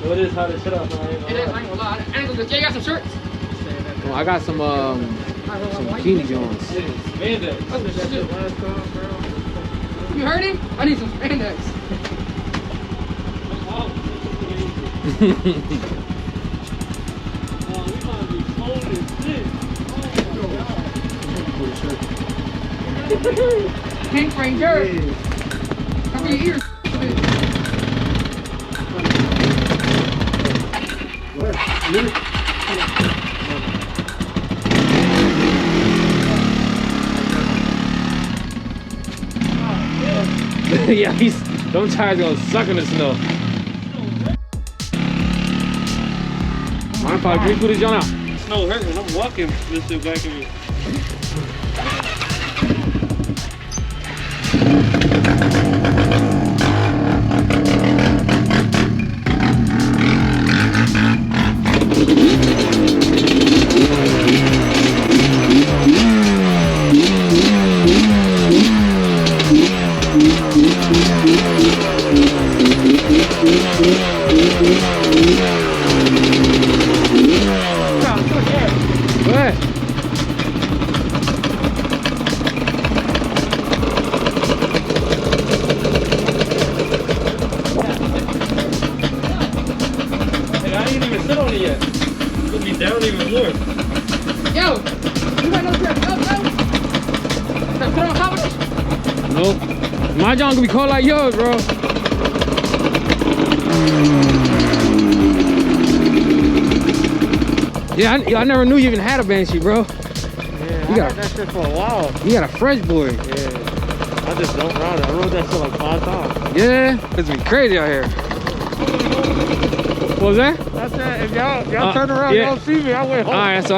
It is hot as shit out, man. It is, I ain't gonna lie. I ain't gonna get. Jay, got some shirts? Well, I got some bikini joints. Spandex. You heard him? I need some spandex. Pink Ranger. Cover your ears. Yeah, them tires gonna suck in the snow. Mine probably 3 footers John out. Snow hurting. I'm walking this shit back here. My John gonna be cold like yours, bro. Yeah, I never knew you even had a Banshee, bro. Yeah, I had that shit for a while. You got a fresh boy. Yeah, I just don't ride it. I rode that shit like 5 times. Yeah, it's been crazy out here. What was that? That's that. If y'all turn around, y'all see me, I went home. All right, so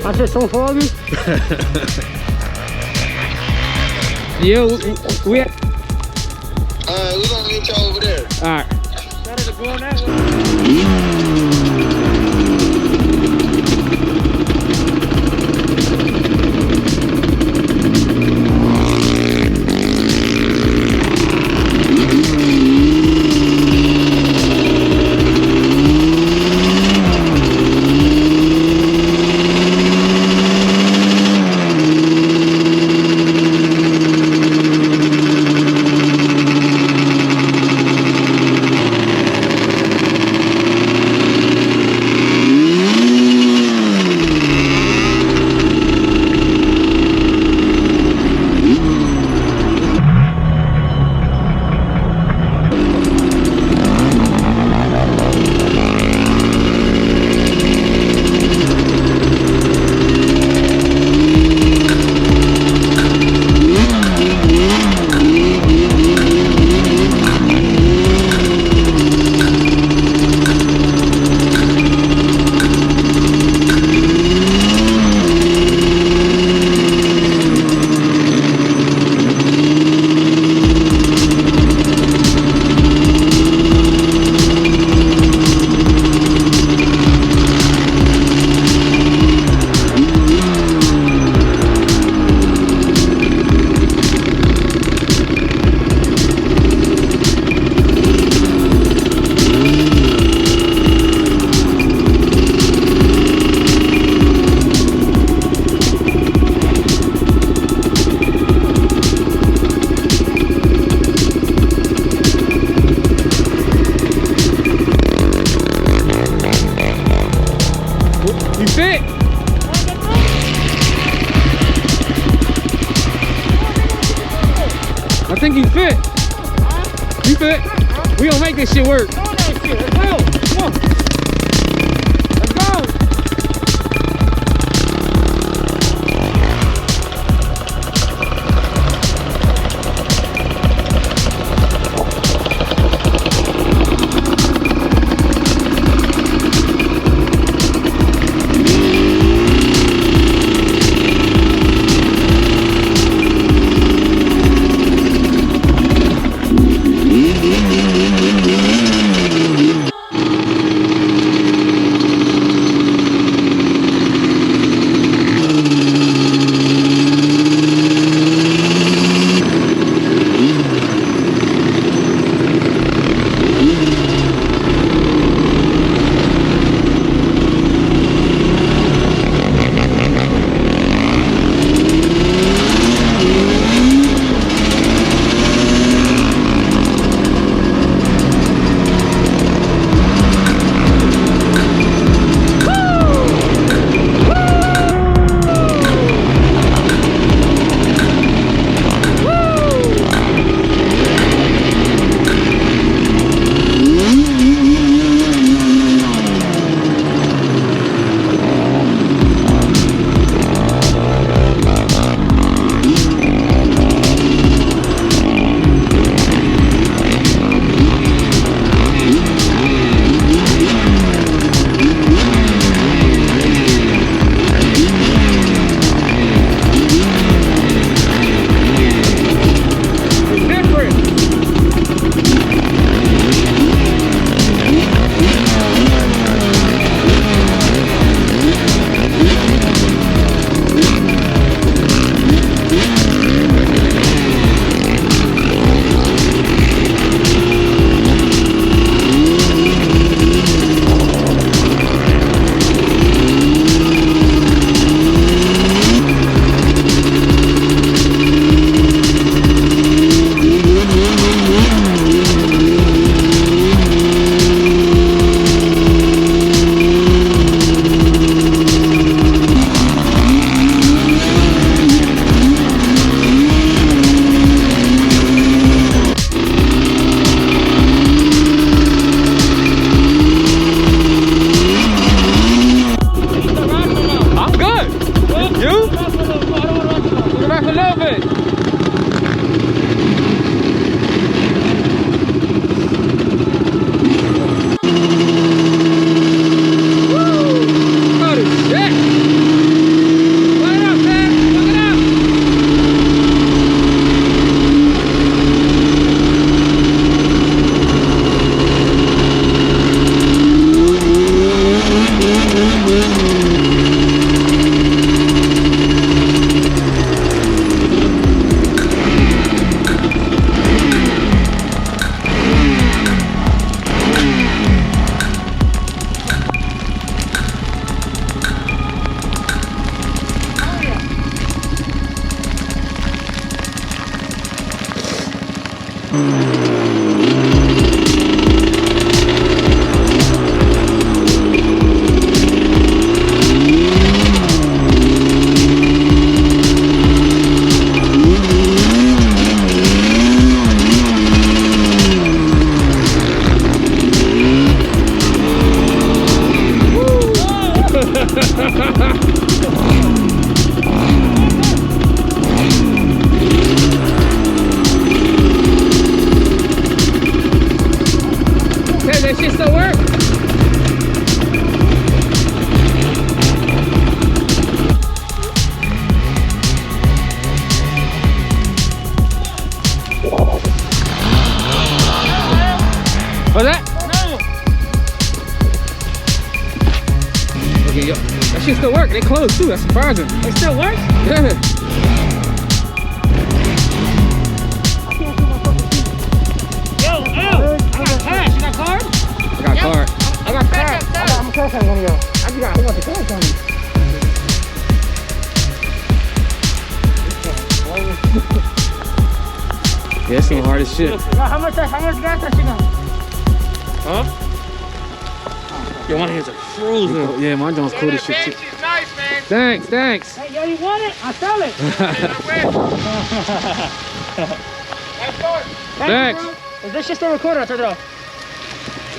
I said so foggy. Yeah, we had... we're gonna meet y'all over there. Alright. Better to go on that way. fit? I think he fit. You fit? We gonna make this shit work. Let's go. Come on. Let's go. That shit still work? What's that? No. Okay, yo, that shit still work. They closed too. That's surprising. It still works? Yeah. Yo, I got cash. You got card? I got card. I got cash. I'm gonna cash out one of y'all. I just got who wants to cash on me. Yeah, it's some hard as shit. How much gas that you got? Huh? Yo, my hands are frozen. Yeah, my joint's cool as shit too. Banshee's nice, man. Thanks, thanks. Hey, yo, you want it? I'll sell it. That's good. Thanks. Is this shit still recording? I turned it off.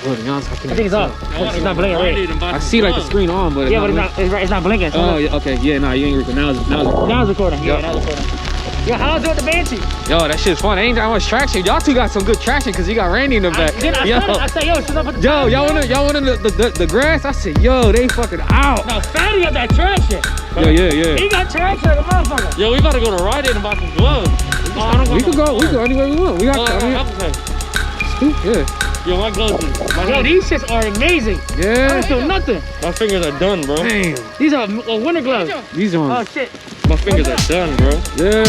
Well, to be honest, I I think it's off. It's not blinking red. I see like the screen on, but Yeah, but it's not blinking. So oh, yeah, okay. Yeah, nah, you ain't recording. Now it's recording. Yeah, Yo. now it's recording. Yo, how's it with the Banshee? Yo, that shit's fun. Ain't that much traction. Y'all two got some good traction because you got Randy in the back. I said, yo, shut up with the Yo, y'all went in the grass? I said, yo, they fucking out. No, Fatty got that traction. Yeah. He got traction like a motherfucker. Yo, we about to go to Rite Aid and buy some gloves. We could go anywhere we want. We got, yeah. Yo, my gloves is... Yo, these shits are amazing. I Yeah. don't feel nothing. My fingers are done, bro. Damn. These are winter gloves. These Oh, ones. shit. My fingers are done, bro. Yeah.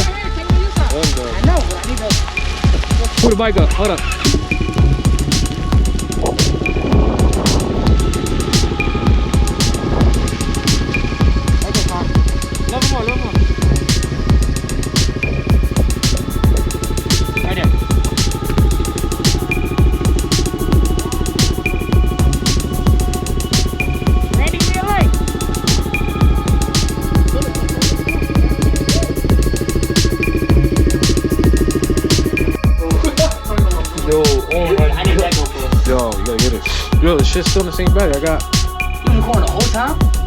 I know, but I need to... Pull the bike up. Hold up. Little more. Right there. Randy, give me a light. I need that GoPro. Yo, you gotta get it. Yo, the shit's still in the same bag. I got. You recording the whole time?